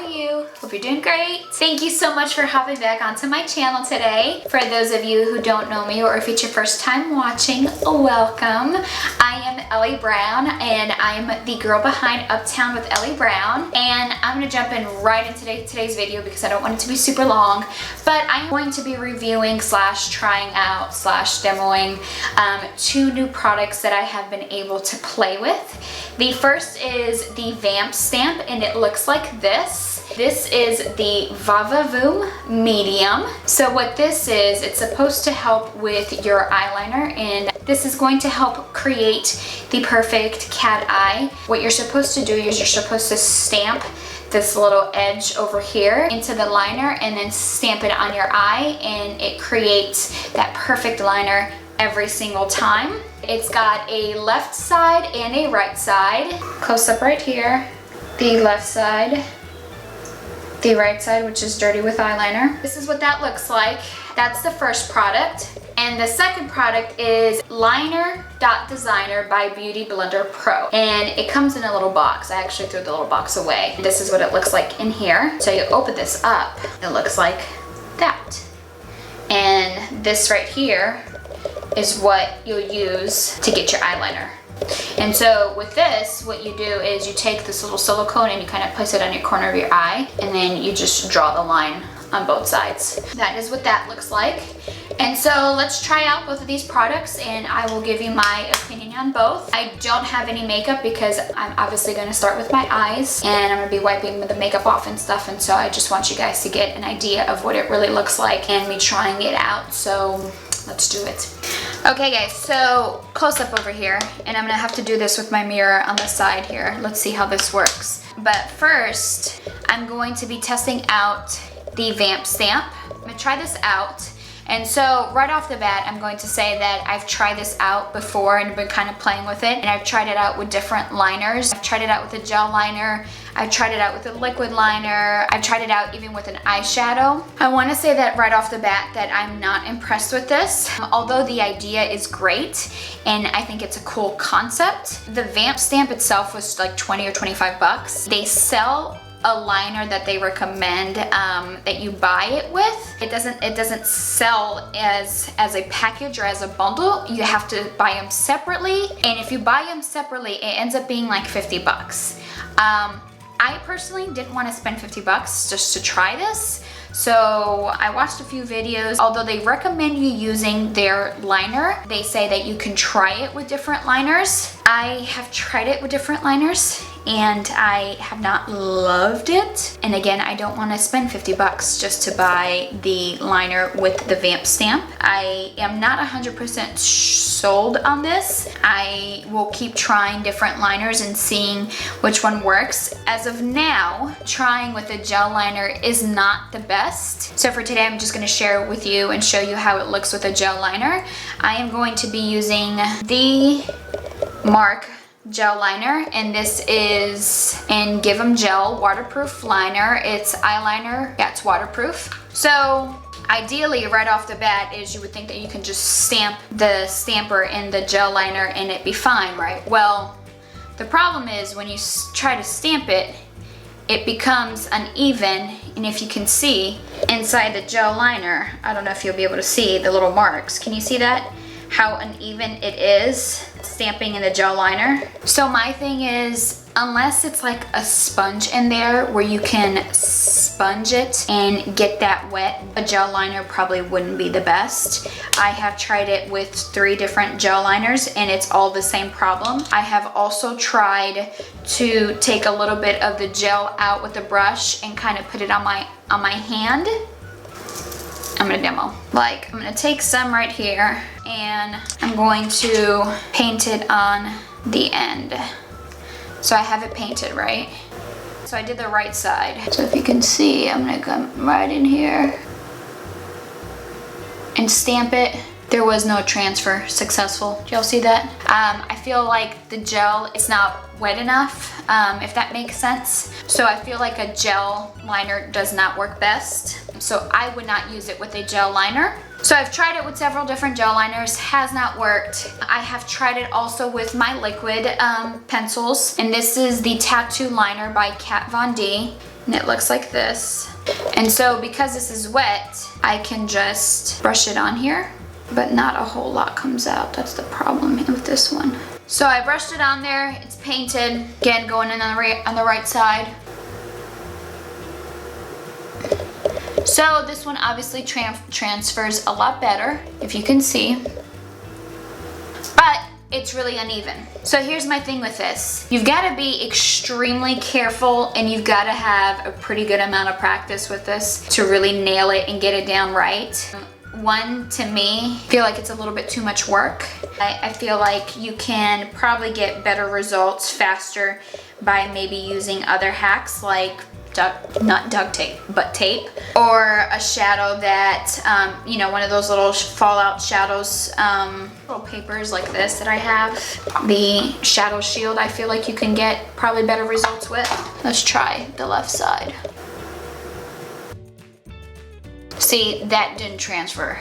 are you? Hope you're doing great. Thank you so much for hopping back onto my channel today. For those of you who don't know me, or if it's your first time watching, welcome. I am Ellie Brown, and I'm the girl behind Uptown with Ellie Brown. And I'm gonna jump in right into today's video because I don't want it to be super long, but I'm going to be reviewing slash trying out slash demoing two new products that I have been able to play with. The first is the VampStamp, and it looks like this. This is the vavavoom medium. So what this is, it's supposed to help with your eyeliner, and this is going to help create the perfect cat eye. What you're supposed to do is you're supposed to stamp this little edge over here into the liner and then stamp it on your eye, and it creates that perfect liner every single time. It's got a left side and a right side. Close up right here. The left side, the right side, which is dirty with eyeliner. This is what that looks like. That's the first product. And the second product is Liner.Designer by Beauty Blender Pro. And it comes in a little box. I actually threw the little box away. This is what it looks like in here. So you open this up, it looks like that. And this right here is what you'll use to get your eyeliner. And so with this, what you do is you take this little silicone and you kind of place it on your corner of your eye, and then you just draw the line on both sides. That is what that looks like. And so let's try out both of these products, and I will give you my opinion on both. I don't have any makeup because I'm obviously going to start with my eyes, and I'm going to be wiping the makeup off and stuff, and so I just want you guys to get an idea of what it really looks like and me trying it out. So let's do it. Okay guys, so close up over here, and I'm gonna have to do this with my mirror on the side here. Let's see how this works. But first, I'm going to be testing out the VampStamp. I'm gonna try this out. And so right off the bat, I'm going to say that I've tried this out before and been kind of playing with it. And I've tried it out with different liners. I've tried it out with a gel liner. I've tried it out with a liquid liner. I've tried it out even with an eyeshadow. I want to say that right off the bat that I'm not impressed with this. Although the idea is great and I think it's a cool concept. The VampStamp itself was like 20 or 25 bucks. They sell a liner that they recommend that you buy it with. It doesn't sell as a package or as a bundle. You have to buy them separately, and if you buy them separately, it ends up being like 50 bucks. I personally didn't want to spend 50 bucks just to try this. So I watched a few videos. Although they recommend you using their liner, they say that you can try it with different liners. I have tried it with different liners and I have not loved it. And again, I don't want to spend 50 bucks just to buy the liner with the VampStamp. I am not 100% sold on this. I will keep trying different liners and seeing which one works. As of now, trying with a gel liner is not the best. So for today, I'm just going to share it with you and show you how it looks with a gel liner. I am going to be using the Mark gel liner, and this is in Give 'em Gel waterproof liner. It's eyeliner, yeah, it's waterproof. So ideally right off the bat is you would think that you can just stamp the stamper in the gel liner and it'd be fine, right? Well, the problem is when you try to stamp it, it becomes uneven, and if you can see inside the gel liner, I don't know if you'll be able to see the little marks. Can you see that? How uneven it is stamping in the gel liner. So my thing is, unless it's like a sponge in there where you can sponge it and get that wet, a gel liner probably wouldn't be the best. I have tried it with 3 different gel liners and it's all the same problem. I have also tried to take a little bit of the gel out with a brush and kind of put it on my hand. I'm gonna demo. Like, I'm gonna take some right here and I'm going to paint it on the end. So I have it painted, right? So I did the right side. So if you can see, I'm gonna come right in here and stamp it. There was no transfer successful. Do y'all see that? I feel like the gel is not wet enough, if that makes sense. So I feel like a gel liner does not work best. So I would not use it with a gel liner. So I've tried it with several different gel liners, has not worked. I have tried it also with my liquid pencils, and this is the Tattoo Liner by Kat Von D. and it looks like this. And so because this is wet, I can just brush it on here, but not a whole lot comes out. That's the problem with this one. So I brushed it on there, it's painted. Again, going in on the right side. So this one obviously transfers a lot better, if you can see, but it's really uneven. So here's my thing with this. You've got to be extremely careful, and you've got to have a pretty good amount of practice with this to really nail it and get it down right. One, to me, I feel like it's a little bit too much work. I feel like you can probably get better results faster by maybe using other hacks like not duct tape, but tape, or a shadow that, you know, one of those little fallout shadows, little papers like this that I have. The shadow shield, I feel like you can get probably better results with. Let's try the left side. See, that didn't transfer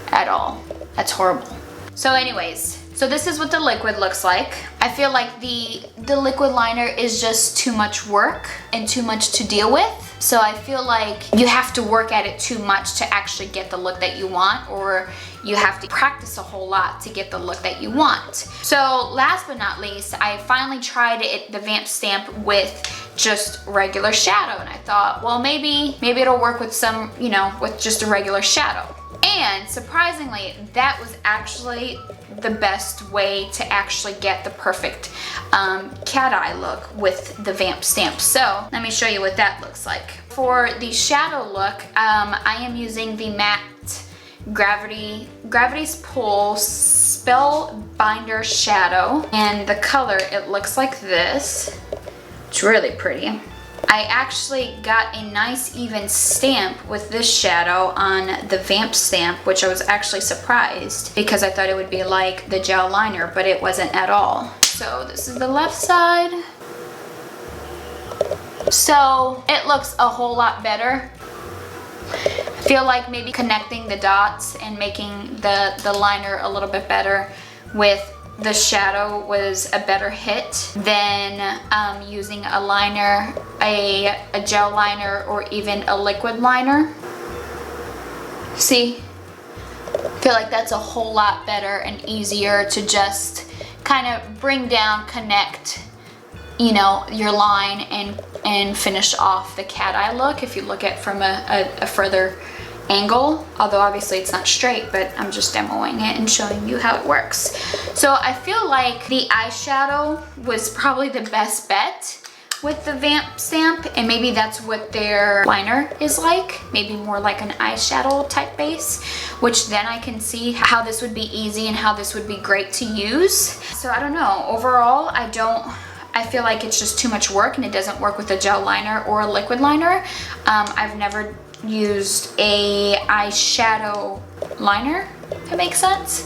at all. That's horrible. So anyways, so this is what the liquid looks like. I feel like the liquid liner is just too much work and too much to deal with. So I feel like you have to work at it too much to actually get the look that you want, or you have to practice a whole lot to get the look that you want. So last but not least, I finally tried the VampStamp with just regular shadow, and I thought, well, maybe it'll work with some, you know, with just a regular shadow. And surprisingly, that was actually the best way to actually get the perfect cat eye look with the VampStamp. So let me show you what that looks like. For the shadow look, I am using the matte Gravity's Pull Spellbinder shadow, and the color, it looks like this. It's really pretty. I actually got a nice even stamp with this shadow on the VampStamp, which I was actually surprised because I thought it would be like the gel liner, but it wasn't at all. So this is the left side. So it looks a whole lot better. I feel like maybe connecting the dots and making the liner a little bit better with the shadow was a better hit than using a liner, a gel liner, or even a liquid liner. See? I feel like that's a whole lot better and easier to just kind of bring down, connect, you know, your line and finish off the cat eye look if you look at from a further angle, although obviously it's not straight, but I'm just demoing it and showing you how it works. So I feel like the eyeshadow was probably the best bet with the VampStamp, and maybe that's what their liner is like, maybe more like an eyeshadow type base, which then I can see how this would be easy and how this would be great to use. So I don't know, overall I feel like it's just too much work, and it doesn't work with a gel liner or a liquid liner. I've never used a eyeshadow liner, if that makes sense.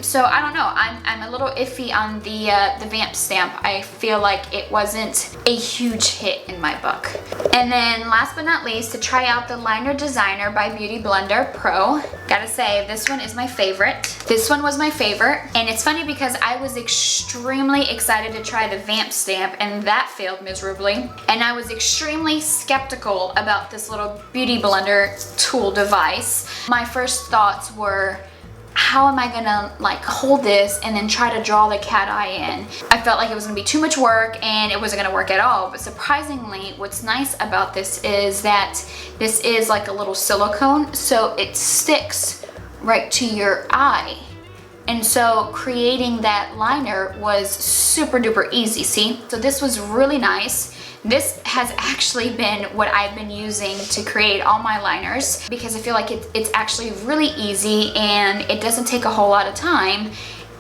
So I don't know, I'm a little iffy on the VampStamp. I feel like it wasn't a huge hit in my book. And then last but not least, to try out the Liner.Designer by Beauty Blender Pro. Gotta say, this one is my favorite. This one was my favorite, and it's funny because I was extremely excited to try the VampStamp, and that failed miserably. And I was extremely skeptical about this little Beauty Blender tool device. My first thoughts were, how am I gonna like hold this and then try to draw the cat eye in? I felt like it was gonna be too much work and it wasn't gonna work at all. But surprisingly, what's nice about this is that this is like a little silicone, so it sticks right to your eye. And so creating that liner was super duper easy, see? So this was really nice. This has actually been what I've been using to create all my liners, because I feel like it's actually really easy and it doesn't take a whole lot of time,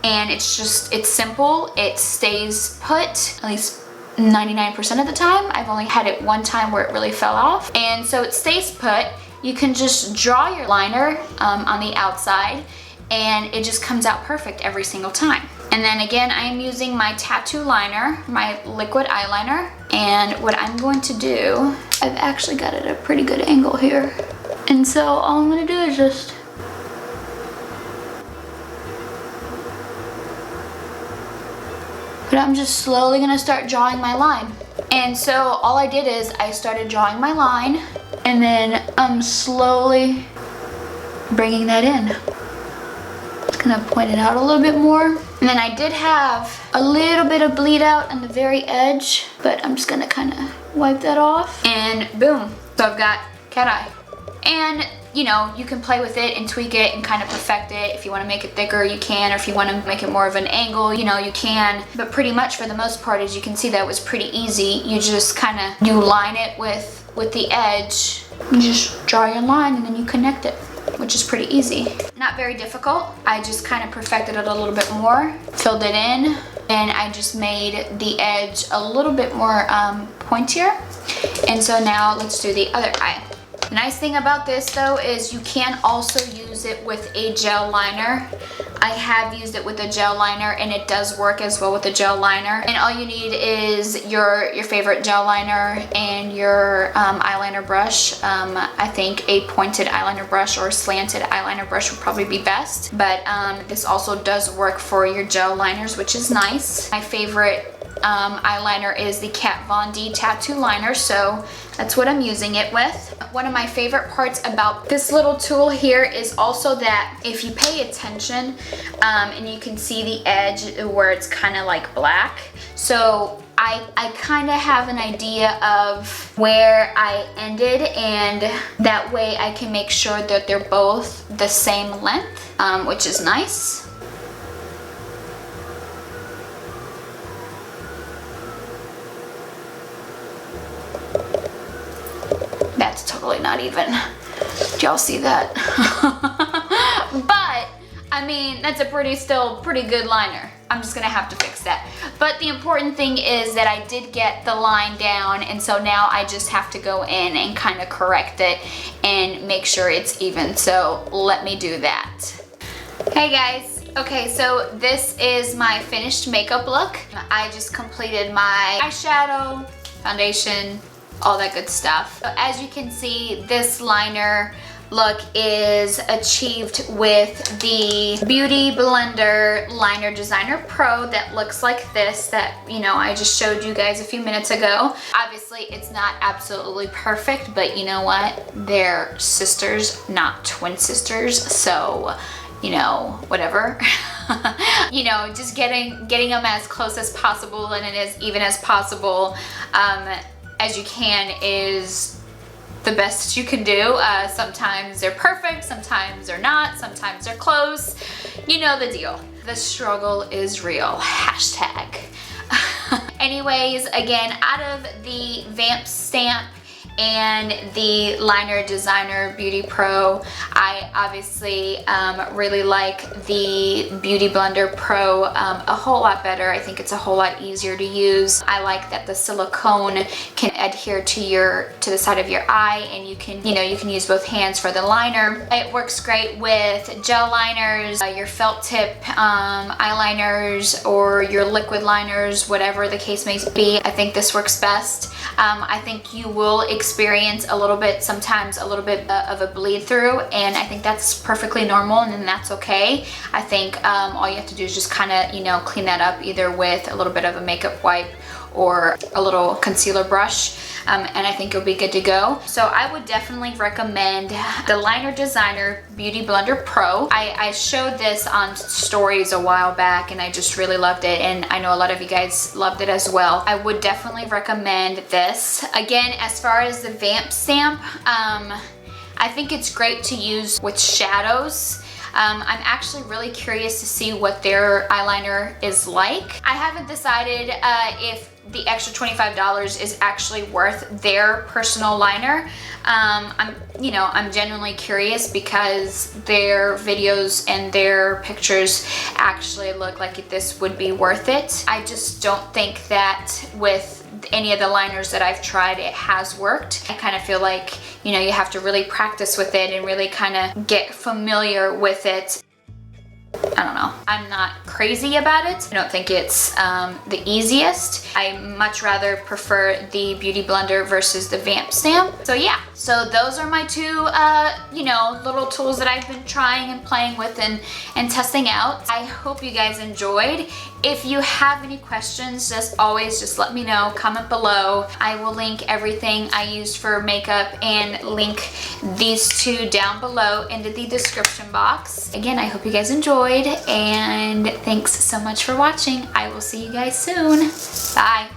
and it's simple, it stays put, at least 99% of the time. I've only had it one time where it really fell off, and so it stays put. You can just draw your liner on the outside, and it just comes out perfect every single time. And then again, I am using my tattoo liner, my liquid eyeliner, and what I'm going to do, I've actually got it at a pretty good angle here. And so all I'm gonna do is just I'm just slowly gonna start drawing my line. And so all I did is I started drawing my line, and then I'm slowly bringing that in. Just gonna point it out a little bit more. And then I did have a little bit of bleed out on the very edge, but I'm just gonna kind of wipe that off, and boom. So I've got cat eye. And you know, you can play with it and tweak it and kind of perfect it. If you want to make it thicker, you can, or if you want to make it more of an angle, you know, you can. But pretty much for the most part, as you can see, that was pretty easy. You just kind of, you line it with the edge. You just draw your line and then you connect it, which is pretty easy. Not very difficult. I just kind of perfected it a little bit more, filled it in, and I just made the edge a little bit more pointier. And so now let's do the other eye. The nice thing about this though is you can also use it with a gel liner. I have used it with a gel liner and it does work as well with a gel liner. And all you need is your favorite gel liner and your eyeliner brush. I think a pointed eyeliner brush or a slanted eyeliner brush would probably be best. But this also does work for your gel liners, which is nice. My favorite eyeliner is the Kat Von D tattoo liner, so that's what I'm using it with. One of my favorite parts about this little tool here is also that if you pay attention and you can see the edge where it's kind of like black, so I kind of have an idea of where I ended, and that way I can make sure that they're both the same length, which is nice. That's totally not even. Do y'all see that? But I mean, that's a still pretty good liner. I'm just gonna have to fix that. But the important thing is that I did get the line down, and so now I just have to go in and kind of correct it and make sure it's even. So let me do that. Hey guys. Okay, so this is my finished makeup look. I just completed my eyeshadow, foundation, all that good stuff. So as you can see, this liner look is achieved with the Beauty Blender Liner.Designer Pro that looks like this, that, you know, I just showed you guys a few minutes ago. Obviously, it's not absolutely perfect, but you know what? They're sisters, not twin sisters, so, you know, whatever. You know, just getting them as close as possible and as even as possible as you can is the best you can do. Sometimes they're perfect, sometimes they're not, sometimes they're close. You know the deal. The struggle is real. Hashtag. Anyways, again, out of the VampStamp and the Liner.Designer Beauty Pro, I obviously really like the Beauty Blender Pro a whole lot better. I think it's a whole lot easier to use. I like that the silicone can adhere to the side of your eye, and you can use both hands for the liner. It works great with gel liners, your felt tip eyeliners, or your liquid liners, whatever the case may be. I think this works best. I think you will experience sometimes a little bit of a bleed through, and I think that's perfectly normal, and that's okay. I think all you have to do is just kind of, clean that up either with a little bit of a makeup wipe or a little concealer brush, and I think you'll be good to go. So I would definitely recommend the Liner.Designer Beauty Blender Pro. I showed this on stories a while back, and I just really loved it, and I know a lot of you guys loved it as well. I would definitely recommend this. Again, as far as the VampStamp, I think it's great to use with shadows. I'm actually really curious to see what their eyeliner is like. I haven't decided if the extra $25 is actually worth their personal liner. I'm genuinely curious because their videos and their pictures actually look like this would be worth it. I just don't think that with any of the liners that I've tried, it has worked. I kind of feel like, you have to really practice with it and really kind of get familiar with it. I don't know. I'm not crazy about it. I don't think it's the easiest. I much rather prefer the Beauty Blender versus the VampStamp. So yeah, so those are my two, you know, little tools that I've been trying and playing with and testing out. I hope you guys enjoyed. If you have any questions, just let me know, comment below. I will link everything I used for makeup and link these two down below into the description box. Again, I hope you guys enjoyed, and thanks so much for watching. I will see you guys soon. Bye.